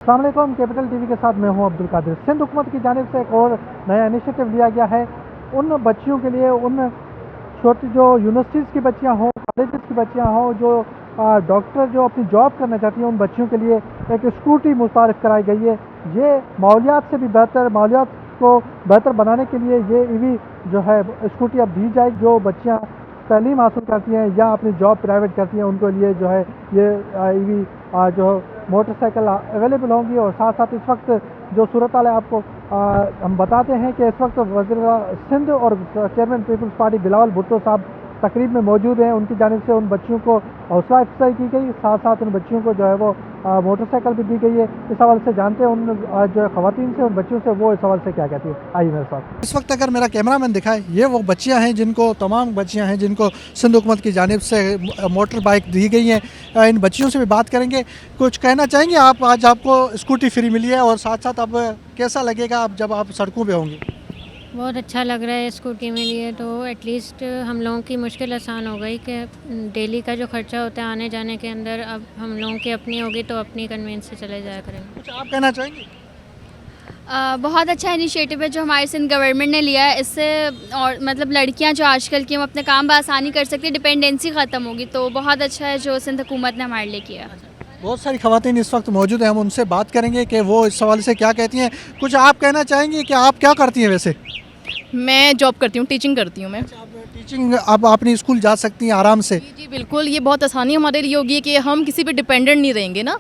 अस्सलाम वालेकुम, capital TV के साथ मैं हूं अब्दुल कादिर। सिंध हुकूमत की जानिब से एक और नया इनिशिएटिव लिया गया है उन बच्चियों के लिए, उन छोटी जो यूनिवर्सिटीज़ की बच्चियां हों, कॉलेजेस की बच्चियां हों, जो डॉक्टर जो अपनी जॉब करना चाहती हैं, उन बच्चियों के लिए एक स्कूटी मुतारिफ कराई गई है। ये माहौलियात से भी बेहतर, माहौलियात को बेहतर बनाने के लिए ये ईवी जो है स्कूटी अब दी जाएगी। जो बच्चियाँ तालीम हासिल करती हैं या अपनी जॉब प्राइवेट करती हैं, उनको लिए जो है ये ईवी जो मोटरसाइकिल अवेलेबल होंगी। और साथ साथ इस वक्त जो सूरत हाल है आपको हम बताते हैं कि इस वक्त वज़ीर सिंध और chairman Peoples Party Bilawal Bhutto sahab तकरीब में मौजूद हैं। उनकी जानिब से उन बच्चियों को हौसला अफजाई की गई, साथ साथ उन बच्चियों को जो है वो मोटरसाइकिल भी दी गई है। इस हवाले से जानते हैं उन जो खवातीन से, उन बच्चियों से, वो इस हवाले से क्या कहती है। आइए मेरे साथ। इस वक्त अगर मेरा कैमरामैन दिखाए, ये वो बच्चियां हैं जिनको, तमाम बच्चियां हैं जिनको सिंध हुकूमत की जानिब से मोटर बाइक दी गई हैं। इन बच्चियों से भी बात करेंगे। कुछ कहना चाहेंगे आप? आज आपको स्कूटी फ्री मिली है और साथ साथ अब कैसा लगेगा अब जब आप सड़कों पर होंगे? बहुत अच्छा लग रहा है स्कूटी मिली है तो एटलीस्ट हम लोगों की मुश्किल आसान हो गई कि डेली का जो खर्चा होता है आने जाने के अंदर, अब हम लोगों की अपनी होगी तो अपनी कन्वेंस से चले जाया करेंगे। कुछ आप कहना चाहेंगे? बहुत अच्छा इनिशिएटिव है जो हमारे सिंध गवर्नमेंट ने लिया है। इससे और मतलब लड़कियां जो आजकल की, वो अपने काम बआसानी कर सकती है, डिपेंडेंसी ख़त्म होगी। तो बहुत अच्छा है जो सिंध हुकूमत ने हमारे लिए किया। बहुत सारी खवातीन इस वक्त मौजूद हैं, हम उनसे बात करेंगे कि वो इस सवाल से क्या कहती हैं। कुछ आप कहना चाहेंगे कि आप क्या करती हैं वैसे? मैं जॉब करती हूँ, टीचिंग करती हूँ मैं। टीचिंग, अब अपनी स्कूल जा सकती हैं आराम से? जी बिल्कुल, ये बहुत आसानी हमारे लिए होगी कि हम किसी पे डिपेंडेंट नहीं रहेंगे ना।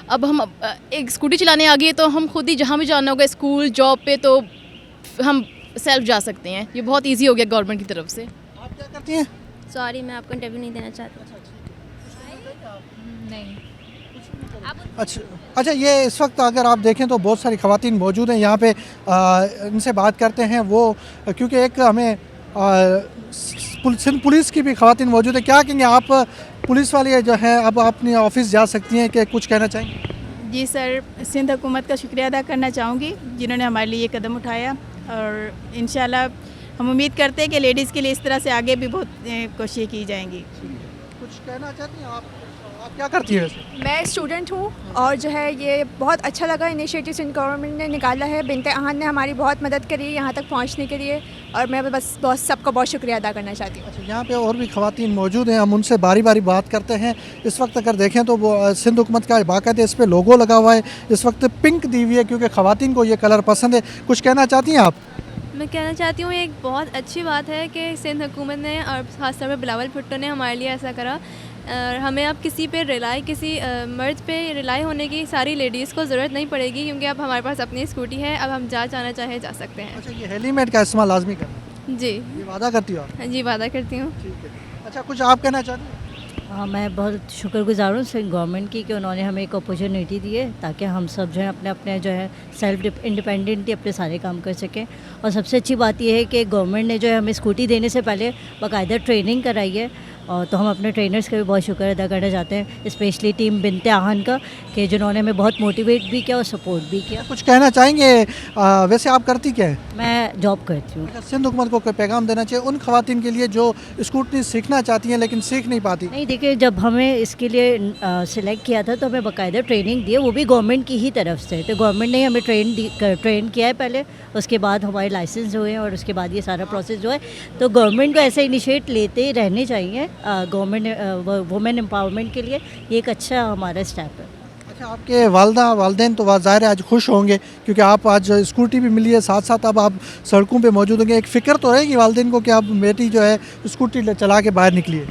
अब हम एक स्कूटी चलाने आ गए तो हम खुद ही जहाँ भी जाना होगा, स्कूल, जॉब पे, तो हम सेल्फ जा सकते हैं। ये बहुत इजी हो गया गवर्नमेंट की तरफ से। आप क्या करती हैं? सॉरी, मैं आपको इंटरव्यू नहीं देना चाहती। नहीं। अच्छा, ये इस वक्त अगर आप देखें तो बहुत सारी खवातीन मौजूद हैं यहाँ पे। इनसे बात करते हैं वो, क्योंकि एक हमें सिंध पुलिस की भी खवातीन मौजूद है। क्या कहेंगे आप? पुलिस वाले जो है अब अपनी ऑफिस जा सकती हैं, कि कुछ कहना चाहेंगे? जी सर, सिंध हुकूमत का शुक्रिया अदा करना चाहूँगी जिन्होंने हमारे लिए ये कदम उठाया। और इंशाल्लाह हम उम्मीद करते हैं कि लेडीज़ के लिए इस तरह से आगे भी बहुत कोशिशें की जाएंगी। कुछ कहना चाहती हैं आप? आप क्या करती हैं वैसे? मैं स्टूडेंट हूँ और जो है ये बहुत अच्छा लगा इनिशिएटिव सिंध गवर्नमेंट ने निकाला है। बिनते आहन ने हमारी बहुत मदद करी यहाँ तक पहुँचने के लिए, और मैं बस बहुत सबका बहुत शुक्रिया अदा करना चाहती हूँ। अच्छा, यहाँ पे और भी खवातीन मौजूद हैं, हम उनसे बारी बारी बात करते हैं। इस वक्त अगर देखें तो वो सिंध हुकूमत का बाकायदा इस पर लोगो लगा हुआ है। इस वक्त पिंक दी हुई है क्योंकि खवातीन को ये कलर पसंद है। कुछ कहना चाहती हैं आप? मैं कहना चाहती हूँ एक बहुत अच्छी बात है कि सिंध हुकूमत ने और ख़ासतौर पर बिलावल भुट्टो ने हमारे लिए ऐसा करा। और हमें अब किसी पे रिलाई, किसी मर्द पे रिलाई होने की सारी लेडीज़ को ज़रूरत नहीं पड़ेगी, क्योंकि अब हमारे पास अपनी स्कूटी है। अब हम जहाँ जाना चाहें जा सकते हैं। अच्छा, ये हेलमेट का इस्तेमाल लाजमी करना? जी, ये वादा करती हो आप? जी वादा करती हूँ। ठीक है। अच्छा, कुछ आप कहना चाहती हैं? हाँ, मैं बहुत शुक्रगुजार हूँ सिंध गवर्नमेंट की कि उन्होंने हमें एक अपॉर्चुनिटी दी है ताकि हम सब जो है अपने अपने जो है सेल्फ इंडिपेंडेंटली अपने सारे काम कर सकें। और सबसे अच्छी बात यह है कि गवर्नमेंट ने जो है हमें स्कूटी देने से पहले बाकायदा ट्रेनिंग कराई है। और तो हम अपने ट्रेनर्स का भी बहुत शुक्र अदा करना चाहते हैं, स्पेशली टीम बिनते आहन का, कि जिन्होंने हमें बहुत मोटिवेट भी किया और सपोर्ट भी किया। कुछ कहना चाहेंगे? वैसे आप करती क्या है? मैं जॉब करती हूँ। अच्छा, सिंध हुकूमत को कोई पैगाम देना चाहिए उन खवातीन के लिए जो स्कूटी सीखना चाहती हैं लेकिन सीख नहीं पाती? नहीं, देखिए, जब हमें इसके लिए सिलेक्ट किया था तो हमें बाकायदा ट्रेनिंग दी है, वो भी गवर्नमेंट की ही तरफ से। तो गवर्नमेंट ने हमें ट्रेन किया है पहले, उसके बाद हमारे लाइसेंस हुए हैं और उसके बाद ये सारा प्रोसेस जो है। तो गवर्नमेंट को ऐसे इनिशिएट लेते ही रहने चाहिए। गवर्नमेंट वुमेन एम्पावरमेंट के लिए ये एक अच्छा हमारा स्टेप है। अच्छा, आपके वालदेन तो ज़ाहिर है आज खुश होंगे क्योंकि आप आज स्कूटी भी मिली है, साथ साथ अब आप सड़कों पे मौजूद होंगे। एक फ़िक्र तो रहेगी वालदेन को कि अब बेटी जो है स्कूटी चला के बाहर निकली है?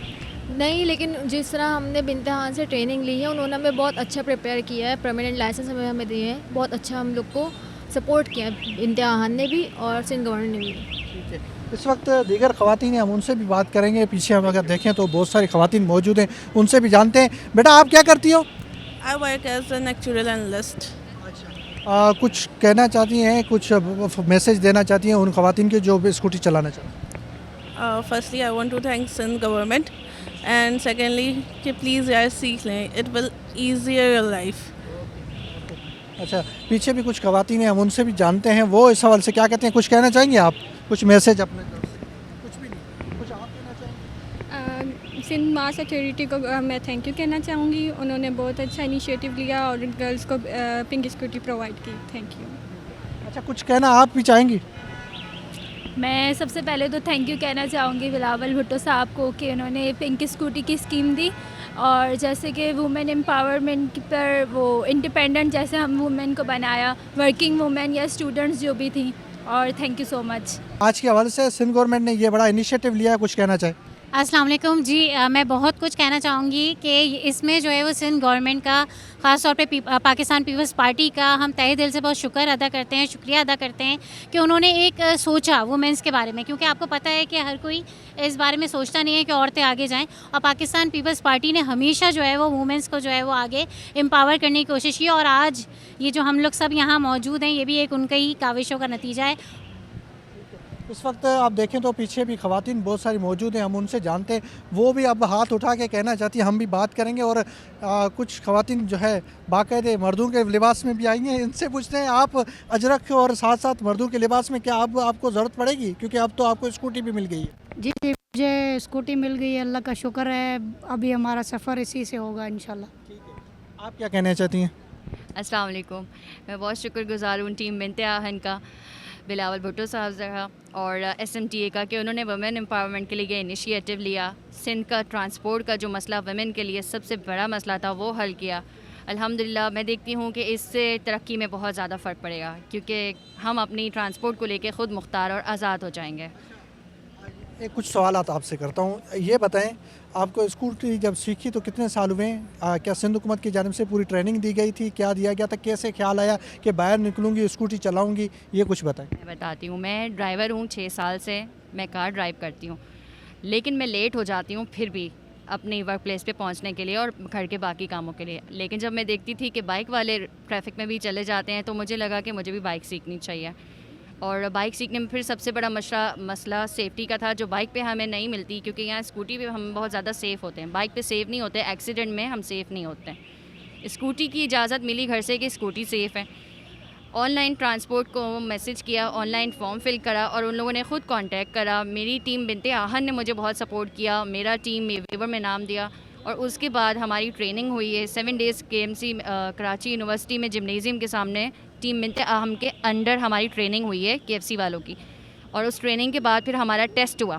नहीं, लेकिन जिस तरह हमने बिनते आहन से ट्रेनिंग ली है, उन्होंने हमें बहुत अच्छा प्रिपेयर किया है। परमानेंट लाइसेंस हमें दिए हैं, बहुत अच्छा हम लोग को सपोर्ट किया है बिनते आहन ने भी और सिंध गवर्नमेंट ने भी। ठीक है। इस वक्त दीगर खवातीन हैं, हम उनसे भी बात करेंगे। पीछे हम अगर देखें तो बहुत सारी खवातीन मौजूद हैं, उनसे भी जानते हैं। बेटा, आप क्या करती हो? I work as an actuarial analyst. कुछ कहना चाहती हैं, कुछ मैसेज देना चाहती हैं उन खवातीन के जो भी स्कूटी चलाना चाहती हैं? Firstly, I want to thank Sindh government, and secondly, कि please यार सीख लें, it will easier your life. अच्छा, पीछे भी कुछ खवातीन हैं, हम उनसे भी जानते हैं वो इस सवाल से क्या कहते हैं। कुछ कहना चाहेंगे आप? कुछ मैसेज अपने तरफ से? कुछ भी नहीं, कुछ आप कहना चाहेंगे? सिंध मास अथॉरिटी को मैं थैंक यू कहना चाहूँगी। उन्होंने बहुत अच्छा इनिशिएटिव लिया और गर्ल्स को पिंक स्कूटी प्रोवाइड की। Thank you. अच्छा, कुछ कहना आप भी चाहेंगी? मैं सबसे पहले तो थैंक यू कहना चाहूँगी बिलावल भुट्टो साहब को कि उन्होंने पिंक स्कूटी की स्कीम दी और जैसे कि वुमेन एम्पावरमेंट पर वो इंडिपेंडेंट जैसे हम वुमेन को बनाया, वर्किंग वुमेन या स्टूडेंट्स जो भी थी, और थैंक यू सो मच। आज के हवाले से सिंध गवर्नमेंट ने ये बड़ा इनिशिएटिव लिया है, कुछ कहना चाहे? अस्सलाम वालेकुम जी। मैं बहुत कुछ कहना चाहूँगी कि इसमें जो है वो सिंध गवर्नमेंट का, ख़ास तौर पे पाकिस्तान पीपल्स पार्टी का हम तहे दिल से बहुत शुक्र अदा करते हैं, शुक्रिया अदा करते हैं कि उन्होंने एक सोचा वुमेंस के बारे में, क्योंकि आपको पता है कि हर कोई इस बारे में सोचता नहीं है कि औरतें आगे जाएं, और पाकिस्तान पीपल्स पार्टी ने हमेशा जो है वो वुमेंस को जो है वो आगे एम्पावर करने की कोशिश की, और आज ये जो हम लोग सब यहाँ मौजूद हैं ये भी एक उनके ही काविशों का नतीजा है। इस वक्त आप देखें तो पीछे भी ख़वातीन बहुत सारी मौजूद हैं, हम उनसे जानते हैं, वो भी अब हाथ उठा के कहना चाहती हैं, हम भी बात करेंगे। और कुछ ख़वातीन जो है बाकायदे मर्दों के लिबास में भी आई हैं, इनसे पूछते हैं आप अजरक और साथ साथ मर्दों के लिबास में क्या अब आपको ज़रूरत पड़ेगी, क्योंकि अब तो आपको स्कूटी भी मिल गई है? जी, मुझे स्कूटी मिल गई है, अल्लाह का शुक्र है। अभी हमारा सफ़र इसी से होगा इंशाल्लाह। आप क्या कहना चाहती हैं? अस्सलाम वालेकुम। मैं बहुत शुक्रगुज़ार हूँ टीम बिनते आहन का, बिलावल भुट्टो साहब का और SMTA का, कि उन्होंने वुमेन एम्पावरमेंट के लिए ये इनिशिएटिव लिया। सिंध का ट्रांसपोर्ट का जो मसला वुमेन के लिए सबसे बड़ा मसला था वो हल किया। अल्हम्दुलिल्लाह मैं देखती हूँ कि इससे तरक्की में बहुत ज़्यादा फ़र्क पड़ेगा, क्योंकि हम अपनी ट्रांसपोर्ट को लेके ख़ुद मुख्तार और आज़ाद हो जाएंगे। एक कुछ सवालात आपसे करता हूँ, ये बताएं आपको स्कूटी जब सीखी तो कितने साल हुए हैं? क्या सिंध हुकूमत की जानिब से पूरी ट्रेनिंग दी गई थी? क्या दिया गया था? कैसे ख्याल आया कि बाहर निकलूँगी स्कूटी चलाऊँगी? ये कुछ बताएं। मैं बताती हूँ, मैं ड्राइवर हूँ, 6 साल से मैं कार ड्राइव करती हूँ, लेकिन मैं लेट हो जाती हूँ फिर भी अपनी वर्क प्लेस पे पहुँचने के लिए और घर के बाकी कामों के लिए। लेकिन जब मैं देखती थी कि बाइक वाले ट्रैफिक में भी चले जाते हैं तो मुझे लगा कि मुझे भी बाइक सीखनी चाहिए। और बाइक सीखने में फिर सबसे बड़ा मसला सेफ़्टी का था, जो बाइक पे हमें नहीं मिलती, क्योंकि यहाँ स्कूटी पे हम बहुत ज़्यादा सेफ़ होते हैं, बाइक पे सेफ़ नहीं होते, एक्सीडेंट में हम सेफ़ नहीं होते हैं। स्कूटी की इजाज़त मिली घर से कि स्कूटी सेफ़ है। ऑनलाइन ट्रांसपोर्ट को मैसेज किया, ऑनलाइन फॉर्म फिल करा और उन लोगों ने ख़ुद कांटेक्ट करा। मेरी टीम बिनते आहन ने मुझे बहुत सपोर्ट किया, मेरा टीम वेवर में नाम दिया, और उसके बाद हमारी ट्रेनिंग हुई है 7 डेज़ KMC कराची यूनिवर्सिटी में जिम्नेज़ियम के सामने। टीम बिनते आहन के अंडर हमारी ट्रेनिंग हुई है KFC वालों की, और उस ट्रेनिंग के बाद फिर हमारा टेस्ट हुआ।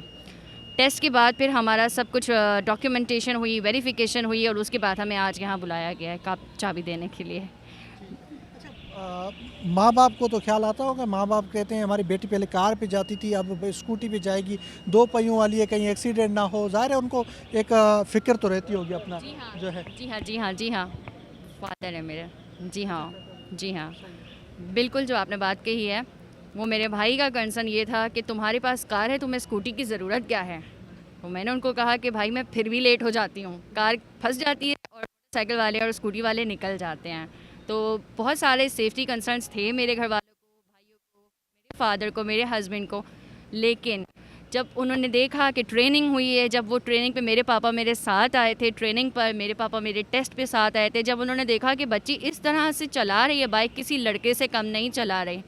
टेस्ट के बाद फिर हमारा सब कुछ डॉक्यूमेंटेशन हुई, वेरिफिकेशन हुई, और उसके बाद हमें आज यहाँ बुलाया गया है चाबी देने के लिए। माँ बाप को तो ख्याल आता होगा, माँ बाप कहते हैं हमारी बेटी पहले कार पे जाती थी, अब स्कूटी पे जाएगी, 2 पहियों वाली है, कहीं एक्सीडेंट ना हो। ज़ाहिर है उनको एक फ़िक्र तो रहती होगी अपना जो है। जी हाँ, फादर है मेरे। जी हाँ, बिल्कुल जो आपने बात कही है, वो मेरे भाई का कंसर्न ये था कि तुम्हारे पास कार है, तुम्हें स्कूटी की ज़रूरत क्या है। तो मैंने उनको कहा कि भाई मैं फिर भी लेट हो जाती हूँ, कार फंस जाती है और साइकिल वाले और स्कूटी वाले निकल जाते हैं। तो बहुत सारे सेफ्टी कंसर्न्स थे मेरे घर वालों को, भाइयों को, मेरे फादर को, मेरे हस्बैंड को। लेकिन जब उन्होंने देखा कि ट्रेनिंग हुई है, जब वो ट्रेनिंग पे मेरे पापा मेरे साथ आए थे, ट्रेनिंग पर मेरे पापा मेरे टेस्ट पे साथ आए थे, जब उन्होंने देखा कि बच्ची इस तरह से चला रही है बाइक, किसी लड़के से कम नहीं चला रही,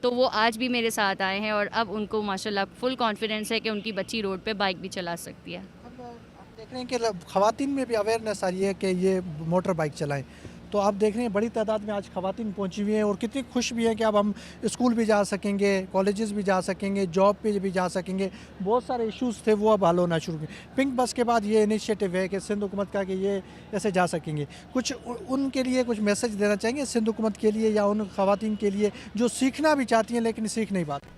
तो वो आज भी मेरे साथ आए हैं और अब उनको माशाल्लाह फुल कॉन्फिडेंस है कि उनकी बच्ची रोड पे बाइक भी चला सकती है। आप देख रहे हैं कि ख़वातीन में भी अवेयरनेस आ रही है कि ये मोटर बाइक चलाएं, तो आप देख रहे हैं बड़ी तादाद में आज ख़वातीन पहुंची हुई हैं और कितनी खुश भी हैं कि अब हम स्कूल भी जा सकेंगे, कॉलेजेस भी जा सकेंगे, जॉब पे भी जा सकेंगे। बहुत सारे इश्यूज़ थे वो अब हल होना शुरू हुए। पिंक बस के बाद ये इनिशिएटिव है कि सिंध हुकूमत का कि ये ऐसे जा सकेंगे। कुछ उनके लिए कुछ मैसेज देना चाहेंगे सिंध हुकूमत के लिए या उन ख़वातीन के लिए जो सीखना भी चाहती हैं लेकिन सीख नहीं पाती?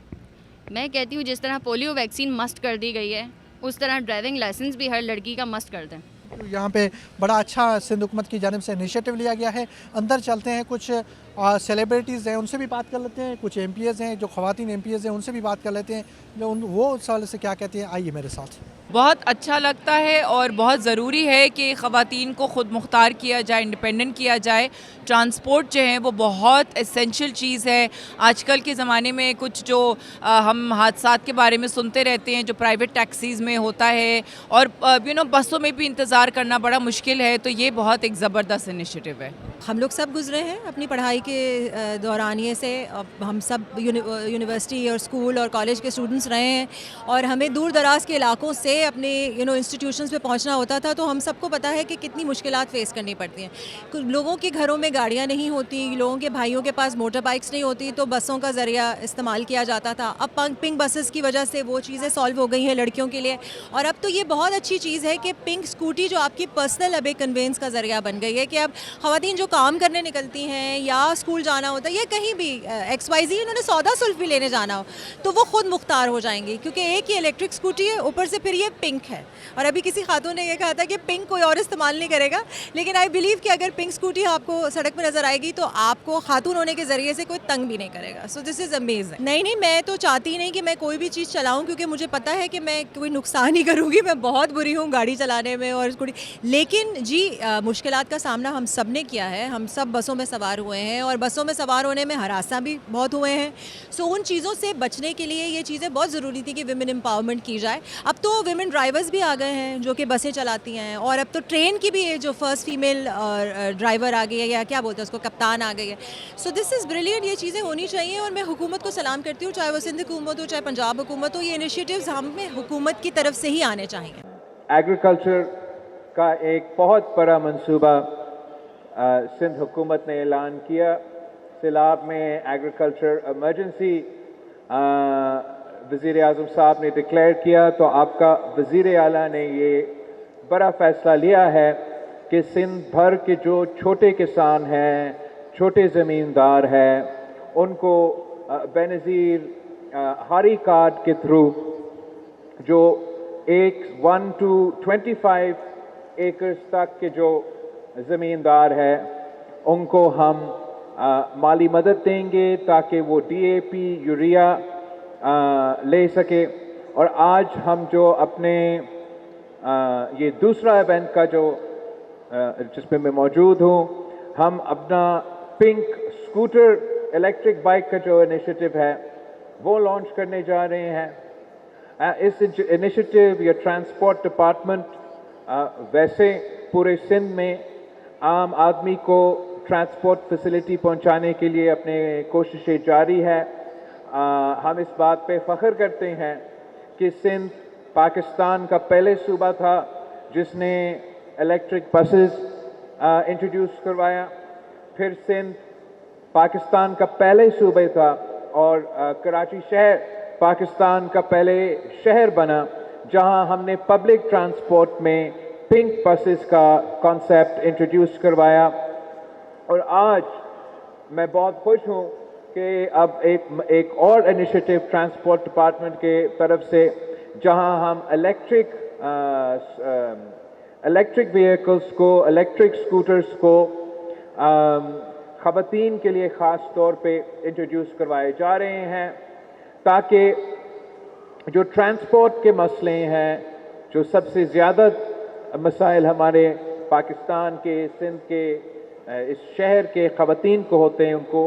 मैं कहती हूँ जिस तरह पोलियो वैक्सीन मस्ट कर दी गई है, उस तरह ड्राइविंग लाइसेंस भी हर लड़की का मस्ट कर दें। यहाँ पे बड़ा अच्छा सिंध हुकूमत की जानिब से इनिशिएटिव लिया गया है। अंदर चलते हैं, कुछ सेलिब्रिटीज़ हैं उनसे भी बात कर लेते हैं, कुछ MPs हैं जो ख़वातीन MPs हैं उनसे भी बात कर लेते हैं, जो वो उस सवाल से क्या कहते हैं। आइए मेरे साथ। बहुत अच्छा लगता है और बहुत ज़रूरी है कि ख़वातीन को ख़ुद मुख्तार किया जाए, इंडिपेंडेंट किया जाए। ट्रांसपोर्ट जो है वो बहुत एसेंशियल चीज़ है। आजकल के ज़माने में कुछ जो हम हादसात के बारे में सुनते रहते हैं जो प्राइवेट टैक्सीज़ में होता है और बसों में भी इंतज़ार करना बड़ा मुश्किल है, तो ये बहुत एक ज़बरदस्त इनिशिएटिव है। हम लोग सब गुजरे हैं अपनी पढ़ाई के दौरानिए से। अब हम सब यूनिवर्सिटी और स्कूल और कॉलेज के स्टूडेंट्स रहे हैं और हमें दूर दराज के इलाकों से अपने इंस्टीट्यूशंस पे पहुंचना होता था, तो हम सबको पता है कि कितनी मुश्किलात फेस करनी पड़ती हैं। कुछ लोगों के घरों में गाड़ियाँ नहीं होती, लोगों के भाइयों के पास मोटर बाइक्स नहीं होती, तो बसों का ज़रिया इस्तेमाल किया जाता था। अब पिंक बसेस की वजह से वो चीज़ें सॉल्व हो गई हैं लड़कियों के लिए। और अब तो ये बहुत अच्छी चीज़ है कि पिंक स्कूटी जो आपकी पर्सनल अब एक कन्वेंस का ज़रिया बन गई है कि अब ख़वातीन जो काम करने निकलती हैं या स्कूल जाना होता है या कहीं भी XYZ उन्होंने सौदा सुल्फ भी लेने जाना हो तो वो खुद मुख्तार हो जाएंगी, क्योंकि एक ही इलेक्ट्रिक स्कूटी है, ऊपर से फिर ये पिंक है। और अभी किसी खातून ने ये कहा था कि पिंक कोई और इस्तेमाल नहीं करेगा, लेकिन आई बिलीव कि अगर पिंक स्कूटी आपको सड़क पर नज़र आएगी तो आपको खातून होने के ज़रिए से कोई तंग भी नहीं करेगा। So this is amazing. नहीं, मैं तो चाहती नहीं कि मैं कोई भी चीज़ चलाऊँ, क्योंकि मुझे पता है कि मैं कोई नुकसान ही करूँगी। मैं बहुत बुरी हूँ गाड़ी चलाने में और स्कूटी, लेकिन जी मुश्किलात का सामना हम सब ने किया है। हम सब बसों में सवार हुए हैं और बसों में सवार होने में हरासा भी बहुत हुए हैं। सो उन चीज़ों से बचने के लिए ये चीज़ें बहुत ज़रूरी थी कि विमेन एम्पावरमेंट की जाए। अब तो विमेन ड्राइवर्स भी आ गए हैं जो कि बसें चलाती हैं, और अब तो ट्रेन की भी जो फर्स्ट फीमेल ड्राइवर आ गई है, या क्या बोलते हैं उसको, कप्तान आ गई है। So this is brilliant. ये चीज़ें होनी चाहिए और मैं हुकूमत को सलाम करती हूँ, चाहे वो सिंध हुकूमत हो चाहे पंजाब हुकूमत हो। ये इनिशिएटिव्स हमें हुकूमत की तरफ से ही आने चाहिए। एग्रीकल्चर का एक बहुत बड़ा मंसूबा सिंध हुकूमत ने ऐलान किया। सैलाब में एग्रीकल्चर इमरजेंसी वज़ीर आज़म साहब ने डिक्लेयर किया, तो आपका वज़ीर आला ने ये बड़ा फ़ैसला लिया है कि सिंध भर के जो छोटे किसान हैं, छोटे ज़मींदार हैं, उनको बेनज़ीर हारी कार्ड के थ्रू जो 1 to 25 एकर्स तक के जो ज़मींदार है उनको हम माली मदद देंगे ताकि वो DAP यूरिया ले सके। और आज हम जो अपने ये दूसरा इवेंट का जो जिसमें मैं मौजूद हूँ, हम अपना पिंक स्कूटर इलेक्ट्रिक बाइक का जो इनिशिएटिव है वो लॉन्च करने जा रहे हैं। इस इनिशिएटिव या ट्रांसपोर्ट डिपार्टमेंट वैसे पूरे सिंध में आम आदमी को ट्रांसपोर्ट फैसिलिटी पहुंचाने के लिए अपने कोशिशें जारी है। हम इस बात पे फ़ख्र करते हैं कि सिंध पाकिस्तान का पहले सूबा था जिसने इलेक्ट्रिक बसेस इंट्रोड्यूस करवाया। फिर सिंध पाकिस्तान का पहले सूबे था और कराची शहर पाकिस्तान का पहले शहर बना जहां हमने पब्लिक ट्रांसपोर्ट में पिंक बसेस का कॉन्सेप्ट इंट्रोड्यूस करवाया। और आज मैं बहुत खुश हूं कि अब एक और इनिशिएटिव ट्रांसपोर्ट डिपार्टमेंट के तरफ से जहां हम इलेक्ट्रिक व्हीकल्स को, इलेक्ट्रिक स्कूटर्स को ख़वातीन के लिए ख़ास तौर पे इंट्रोड्यूस करवाए जा रहे हैं, ताकि जो ट्रांसपोर्ट के मसले हैं, जो सबसे ज़्यादा मसाइल हमारे पाकिस्तान के, सिंध के, इस शहर के ख़वातीन को होते हैं, उनको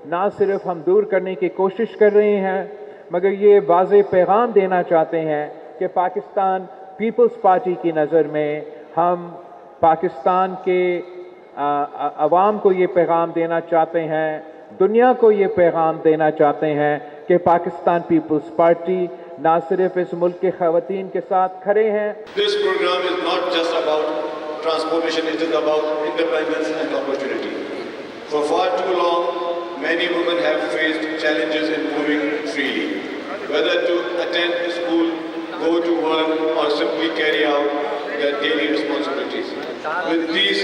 ना सिर्फ हम दूर करने की कोशिश कर रहे हैं, मगर ये वाज़ेह पैगाम देना चाहते हैं कि पाकिस्तान पीपल्स पार्टी की नज़र में हम पाकिस्तान के अवाम को ये पैगाम देना चाहते हैं, दुनिया को ये पैगाम देना चाहते हैं कि पाकिस्तान पीपल्स पार्टी ना सिर्फ इस मुल्क के ख़वातीन के साथ खड़े हैं। This program is not just about transportation, it is about independence and opportunity. For far too long, many women have faced challenges in moving freely, whether to attend school, go to work, or simply carry out their daily responsibilities. With these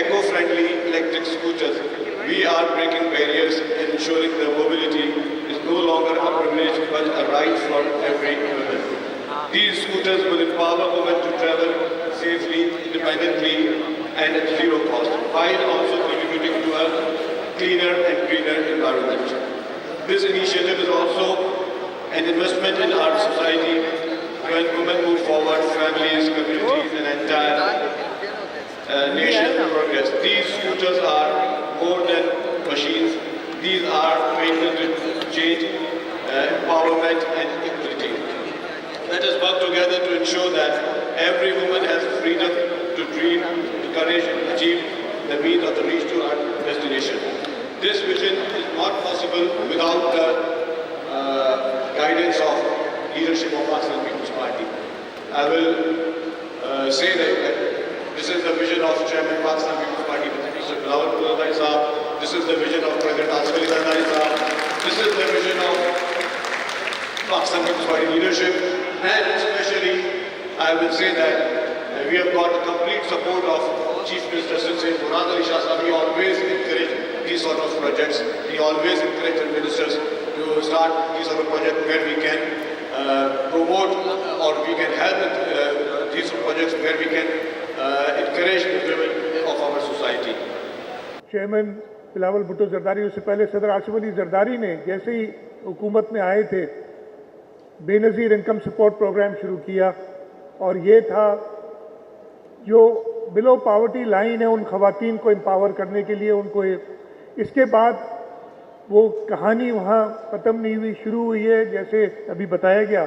eco-friendly electric scooters, we are breaking barriers and ensuring their mobility is no longer a privilege but a right for every woman. These scooters will empower women to travel safely, independently, and at zero cost, while also contributing to a cleaner and greener environment. This initiative is also an investment in our society. When women move forward, families, communities, and entire nation progress. These scooters are more than machines. These are vehicles to change, empowerment, and equality. Let us work together to ensure that every woman has freedom to dream, courage, and achieve the means of the reach to our destination. This vision is not possible without the guidance of leadership of Pakistan People's Party. I will say that this is the vision of Chairman Pakistan People's Party, Mr. Bilawal Bhutto Sahab. This is the vision of President Asif Ali Zardari Sahab. This is the vision of Pakistan People's Party leadership, and especially I will say that we have got the complete support of Chief Minister Sir Murad Ali Shah Sahab. He always encouraged these sort of projects. He always encouraged the ministers to start these sort of projects where we can promote or we can help these projects where we can encourage the women of our society. Chairman Bilawal Bhutto Zardari, उससे पहले सदर आसिफ अली जरदारी ने जैसे ही हुकूमत में आए थे Benazir income support programme शुरू किया, और ये था जो बिलो पावर्टी लाइन है उन ख़वातीन को एम्पावर करने के लिए उनको। इसके बाद वो कहानी वहाँ ख़त्म नहीं हुई, शुरू हुई है। जैसे अभी बताया गया,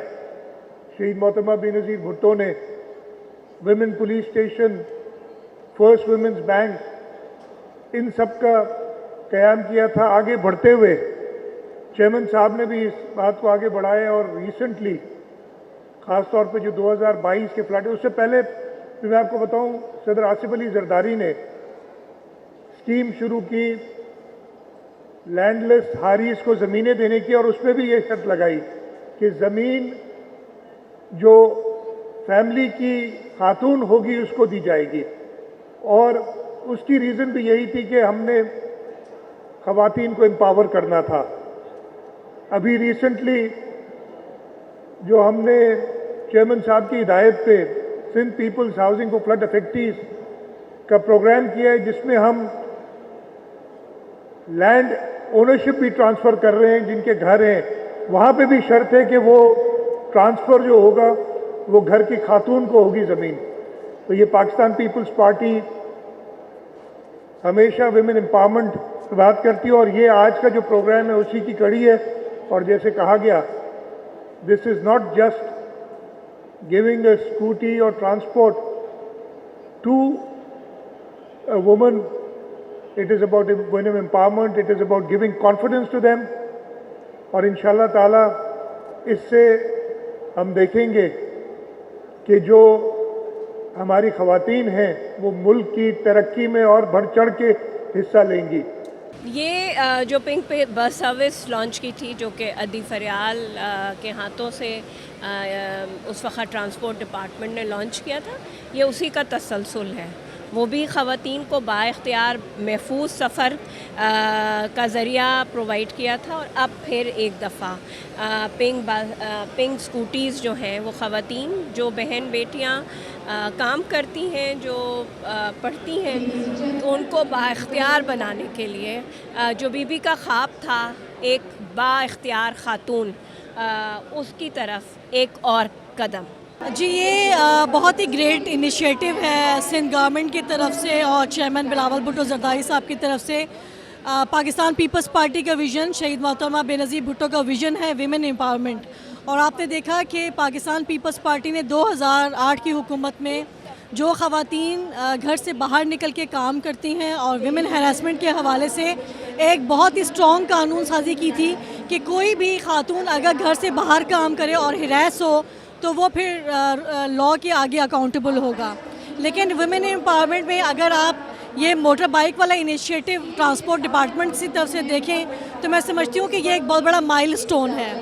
शहीद मोहतरमा बेनज़ीर भुट्टो ने women police station, first women's bank, इन सब का क़याम किया था। आगे बढ़ते हुए चेयरमैन साहब ने भी इस बात को आगे बढ़ाया, और रिसेंटली ख़ास तौर पे जो 2022 के फ्लड है, उससे पहले मैं आपको बताऊं, सदर आसिफ अली जरदारी ने स्कीम शुरू की लैंडलेस हारीस को ज़मीनें देने की, और उसमें भी ये शर्त लगाई कि ज़मीन जो फैमिली की खातून होगी उसको दी जाएगी। और उसकी रीज़न भी यही थी कि हमने ख़वातीन को एम्पावर करना था। अभी रिसेंटली जो हमने चेयरमैन साहब की हिदायत पे Sindh Peoples Housing for Flood Affectees का प्रोग्राम किया है, जिसमें हम लैंड ओनरशिप भी ट्रांसफ़र कर रहे हैं। जिनके घर हैं वहाँ पे भी शर्त है कि वो ट्रांसफ़र जो होगा वो घर की खातून को होगी ज़मीन। तो ये पाकिस्तान पीपल्स पार्टी हमेशा विमेन एम्पावरमेंट की बात करती है, और ये आज का जो प्रोग्राम है उसी की कड़ी है। और जैसे कहा गया, this is not just giving a scooty और transport to a woman, it is about women empowerment, it is about giving confidence to them। और इंशाल्लाह ताला इससे हम देखेंगे कि जो हमारी ख़वातीन हैं वो मुल्क की तरक्की में और बढ़ चढ़ के हिस्सा लेंगी। ये जो पिंक पे बस सर्विस लॉन्च की थी, जो कि अदी फरियाल के हाथों से उस वक्त ट्रांसपोर्ट डिपार्टमेंट ने लॉन्च किया था, ये उसी का तसलसल है। वो भी ख़वातीन को बाइख्तियार महफूज सफ़र का ज़रिया प्रोवाइड किया था। और अब फिर एक दफ़ा पिंक स्कूटीज़ जो हैं वो ख़वातीन जो बहन बेटियां काम करती हैं, जो पढ़ती हैं, उनको बाइख्तियार बनाने के लिए जो बीबी का ख्वाब था एक बाइख्तियार खातून, उसकी तरफ एक और कदम। जी, ये बहुत ही ग्रेट इनिशिएटिव है सिंध गवर्नमेंट की तरफ से और चेयरमैन बिलावल भुट्टो जरदारी साहब की तरफ से। पाकिस्तान पीपल्स पार्टी का विज़न, शहीद मोहतरमा बेनज़ीर भुट्टो का विज़न है विमेन एम्पावरमेंट। और आपने देखा कि पाकिस्तान पीपल्स पार्टी ने 2008 की हुकूमत में जो ख़वातीन घर से बाहर निकल के काम करती हैं और विमेन हैरेसमेंट के हवाले से एक बहुत ही स्ट्रॉन्ग कानून साजी की थी कि कोई भी खातून अगर घर से बाहर काम करे और हिरास हो तो वो फिर लॉ के आगे अकाउंटेबल होगा। लेकिन वुमेन एम्पावरमेंट में अगर आप ये मोटर बाइक वाला इनिशिएटिव ट्रांसपोर्ट डिपार्टमेंट की तरफ से देखें तो मैं समझती हूँ कि ये एक बहुत बड़ा माइलस्टोन है।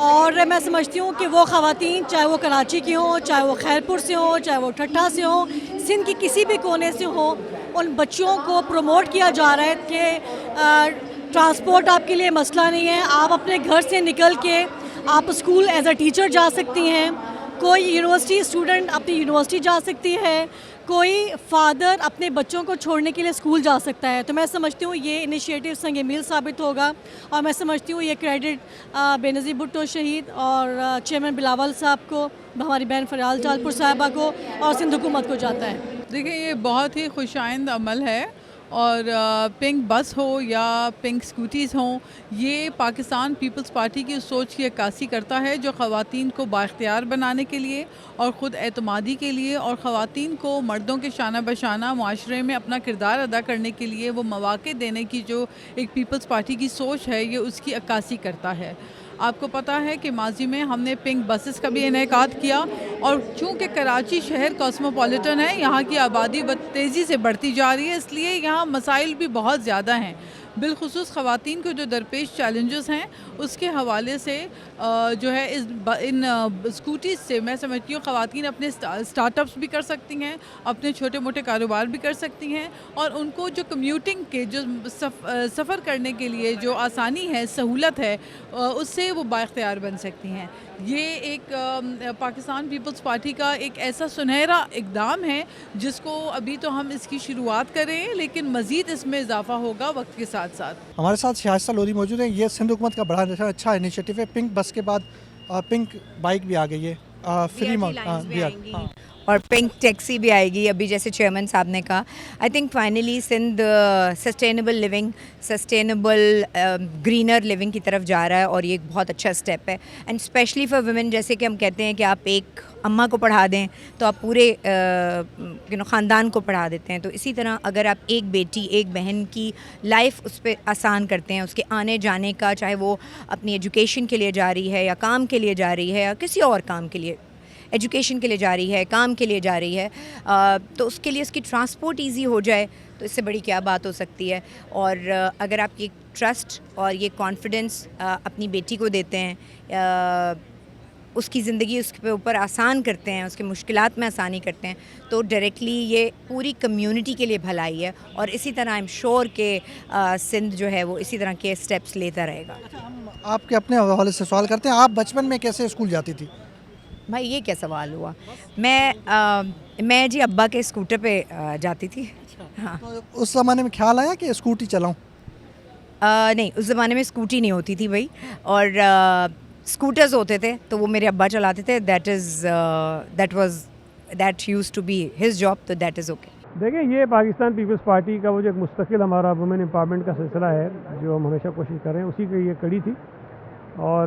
और मैं समझती हूँ कि वो ख़वातीन, चाहे वो कराची की हों, चाहे वो खैरपुर से हों, चाहे वो ठट्ठा से हों, सिंध की किसी भी कोने से हों, उन बच्चियों को प्रमोट किया जा रहा है कि ट्रांसपोर्ट आपके लिए मसला नहीं है। आप अपने घर से निकल के आप स्कूल एज अ टीचर जा सकती हैं, कोई यूनिवर्सिटी स्टूडेंट अपनी यूनिवर्सिटी जा सकती है, कोई फादर अपने बच्चों को छोड़ने के लिए स्कूल जा सकता है। तो मैं समझती हूँ ये इनिशिएटिव संग मील साबित होगा। और मैं समझती हूँ ये क्रेडिट बेनज़ीर भुट्टो शहीद और चेयरमैन बिलावल साहब को, हमारी बहन फरियाल जालपुर साहिबा को और सिंध हुकूमत को जाता है। देखिए, ये बहुत ही खुशाइंद अमल है और पिंक बस हो या पिंक स्कूटीज़ हों, ये पाकिस्तान पीपल्स पार्टी की सोच की अक्कासी करता है जो ख़वातीन को बाख्तियार बनाने के लिए और ख़ुद एतमादी के लिए और ख़वातीन को मर्दों के शाना बशाना माशरे में अपना किरदार अदा करने के लिए वो मौक़े देने की जो एक पीपल्स पार्टी की सोच है, ये उसकी अक्कासी करता है। आपको पता है कि माजी में हमने पिंक बसेस का भी इनेकाद किया और चूँकि कराची शहर कॉस्मोपॉलिटन है, यहाँ की आबादी तेज़ी से बढ़ती जा रही है, इसलिए यहाँ मसाइल भी बहुत ज़्यादा हैं। बिलखुसूस ख़वातीन को जो दरपेश चैलेंजेस हैं उसके हवाले से जो है इन स्कूटीज़ से मैं समझती हूँ ख़वातीन अपने स्टार्टअप्स भी कर सकती हैं, अपने छोटे मोटे कारोबार भी कर सकती हैं और उनको जो कम्यूटिंग के जो सफ़र करने के लिए जो आसानी है, सहूलत है, उससे वो बाख्तियार बन सकती हैं। ये एक पाकिस्तान पीपल्स पार्टी का एक ऐसा सुनहरा इक़दाम है जिसको अभी तो हम इसकी शुरुआत कर रहे हैं, लेकिन मज़ीद इसमें इजाफा होगा वक्त के साथ साथ। हमारे साथ शाइस्ता लोधी मौजूद हैं। ये सिंध हुकूमत का बड़ा अच्छा इनिशिएटिव है। पिंक बस के बाद पिंक बाइक भी आ गई है, फ्री और पिंक टैक्सी भी आएगी अभी, जैसे चेयरमैन साहब ने कहा। I think finally Sindh sustainable living, sustainable greener living की तरफ जा रहा है और ये एक बहुत अच्छा स्टेप है। एंड स्पेशली फॉर वुमेन, जैसे कि हम कहते हैं कि आप एक अम्मा को पढ़ा दें तो आप पूरे ख़ानदान को पढ़ा देते हैं, तो इसी तरह अगर आप एक बेटी, एक बहन की लाइफ उस पर आसान करते हैं, उसके आने जाने का, चाहे वो अपनी एजुकेशन के लिए जा रही है या काम के लिए जा रही है या किसी और काम के लिए, एजुकेशन के लिए जा रही है, काम के लिए जा रही है, तो उसके लिए उसकी ट्रांसपोर्ट इजी हो जाए, तो इससे बड़ी क्या बात हो सकती है। और अगर आप ये ट्रस्ट और ये कॉन्फिडेंस अपनी बेटी को देते हैं, उसकी ज़िंदगी उसके ऊपर आसान करते हैं, उसके मुश्किलात में आसानी करते हैं, तो डायरेक्टली ये पूरी कम्युनिटी के लिए भलाई है। और इसी तरह आई एम श्योर के सिंध जो है वो इसी तरह के स्टेप्स लेता रहेगा। आपके अपने हवाले से सवाल करते हैं, आप बचपन में कैसे स्कूल जाती थी? भाई ये क्या सवाल हुआ। मैं जी अब्बा के स्कूटर पे जाती थी। हाँ। तो उस ज़माने में ख्याल आया कि स्कूटी चलाऊं? नहीं, उस ज़माने में स्कूटी नहीं होती थी भाई, और स्कूटर्स होते थे तो वो मेरे अब्बा चलाते थे। That used to be his job, तो दैट इज़ ओके। देखिए, ये पाकिस्तान पीपल्स पार्टी का वो जो एक मुस्तकिल हमारा वुमेन एम्पावरमेंट का सिलसिला है जो हम हमेशा कोशिश कर रहे हैं, उसी की ये कड़ी थी। और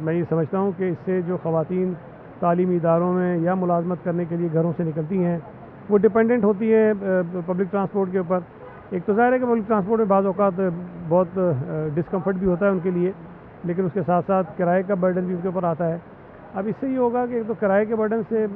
मैं ये समझता हूँ कि इससे जो ख़वातीन तालीमी इदारों में या मुलाजमत करने के लिए घरों से निकलती हैं, वो डिपेंडेंट होती है पब्लिक ट्रांसपोर्ट के ऊपर। एक तो ज़ाहिर है कि पब्लिक ट्रांसपोर्ट में बाज़ औक़ात बहुत डिस्कम्फर्ट भी होता है उनके लिए, लेकिन उसके साथ साथ किराए का बर्डन भी उनके ऊपर आता है। अब इससे ये होगा कि एक तो किराए के बर्डन से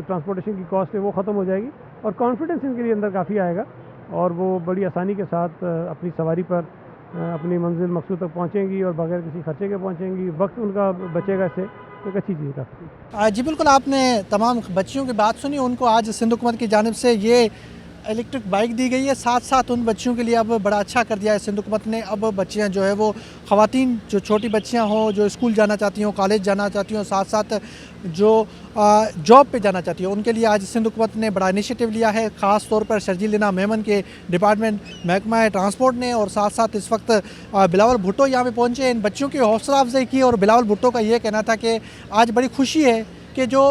ट्रांसपोर्टेशन की कॉस्ट है वो ख़त्म हो जाएगी और कॉन्फिडेंस इनके लिए अंदर काफ़ी आएगा और वो बड़ी आसानी के साथ अपनी सवारी पर अपनी मंजिल मकसूद तक पहुंचेंगी और बगैर किसी खर्चे के पहुंचेंगी। वक्त उनका बचेगा, इससे एक अच्छी चीज़ का। जी बिल्कुल, आपने तमाम बच्चियों की बात सुनी। उनको आज सिंध हुकूमत की जानिब से ये इलेक्ट्रिक बाइक दी गई है। साथ साथ उन बच्चियों के लिए अब बड़ा अच्छा कर दिया है सिंध हुकूमत ने। अब बच्चियां जो है वो ख़वातीन जो छोटी बच्चियां हों, जो स्कूल जाना चाहती हों, कॉलेज जाना चाहती हों, साथ साथ जो जॉब पे जाना चाहती हो, उनके लिए आज सिंध हुकूमत ने बड़ा इनिशिएटिव लिया है। ख़ास तौर पर शर्जीलिना मेमन के डिपार्टमेंट महकमा ट्रांसपोर्ट ने, और साथ साथ इस वक्त बिलावल भुट्टो यहाँ पे पहुँचे, इन बच्चों की हौसला अफजाई की। और बिलावल भुट्टो का ये कहना था कि आज बड़ी खुशी है कि जो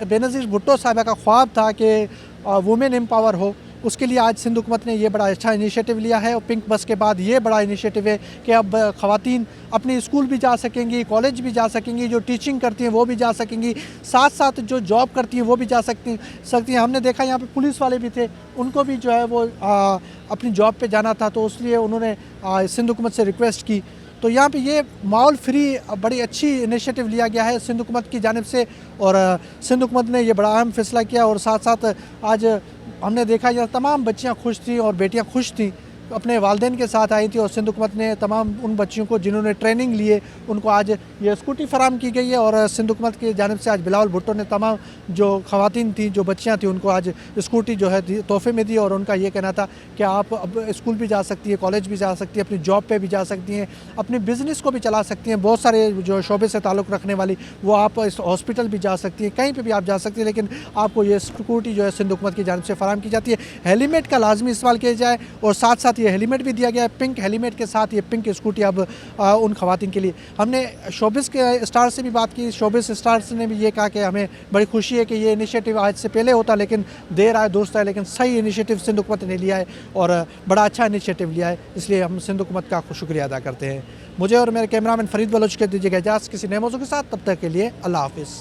बेनज़ीर भुट्टो साहिबा का ख्वाब था कि वुमेन एम्पावर हो, उसके लिए आज सिंध हुकूमत ने ये बड़ा अच्छा इनिशिएटिव लिया है। और पिंक बस के बाद ये बड़ा इनिशिएटिव है कि अब ख़वातीन अपने स्कूल भी जा सकेंगी, कॉलेज भी जा सकेंगी, जो टीचिंग करती हैं वो भी जा सकेंगी, साथ साथ जो जॉब करती हैं वो भी जा सकती हैं। हमने देखा यहाँ पे पुलिस वाले भी थे, उनको भी जो है वो अपनी जॉब पे जाना था, तो इसलिए उन्होंने सिंध हुकूमत से रिक्वेस्ट की। तो यहाँ पे ये माहौल फ्री बड़ी अच्छी इनिशिएटिव लिया गया है सिंध हुकूमत की जानिब से, और सिंध हुकूमत ने ये बड़ा अहम फैसला किया। और साथ साथ आज हमने देखा यहाँ तमाम बच्चियाँ खुश थीं और बेटियाँ खुश थीं, अपने वालिदैन के साथ आई थी। और सिंध हुकूमत ने तमाम उन बच्चियों को जिन्होंने ट्रेनिंग लिए, उनको आज ये स्कूटी फराम की गई है। और सिंध हुकूमत की जानिब से आज बिलावल भुट्टो ने तमाम जो ख़वातीन थी, जो बच्चियाँ थी, उनको आज स्कूटी जो है तोहफे में दी। और उनका ये कहना था कि आप अब स्कूल भी जा सकती है, कॉलेज भी जा सकती है, अपनी जॉब पर भी जा सकती हैं, अपने बिज़नेस को भी चला सकती हैं। बहुत सारे जो शोबे से ताल्लुक़ रखने वाली, वो आप इस हॉस्पिटल भी जा सकती हैं, कहीं पर भी आप जा सकती हैं, लेकिन आपको ये स्कूटी जो है सिंध हुकूमत की जानिब से फराम की जाती है। हेलमेट का लाजमी इस्तेमाल किया जाए और साथ साथ साथ ये हेलमेट भी दिया गया है, पिंक हेलमेट के साथ ये पिंक स्कूटी अब उन खवातीन के लिए। हमने शोबिस के स्टार से भी बात की, शोबिस स्टार्स ने भी ये कहा कि हमें बड़ी खुशी है कि ये इनिशिएटिव आज से पहले होता, लेकिन देर आए दुरुस्त है, लेकिन सही इनिशिएटिव सिंध हुकूमत ने लिया है और बड़ा अच्छा इनिशिएटिव लिया है, इसलिए हम सिंध हुकूमत का शुक्रिया अदा करते हैं। मुझे और मेरे कैमरामैन फरीद बलोच के दीजिएगा इजाज़त किसी नए मौजू के साथ, तब तक के लिए अल्लाह हाफिज़।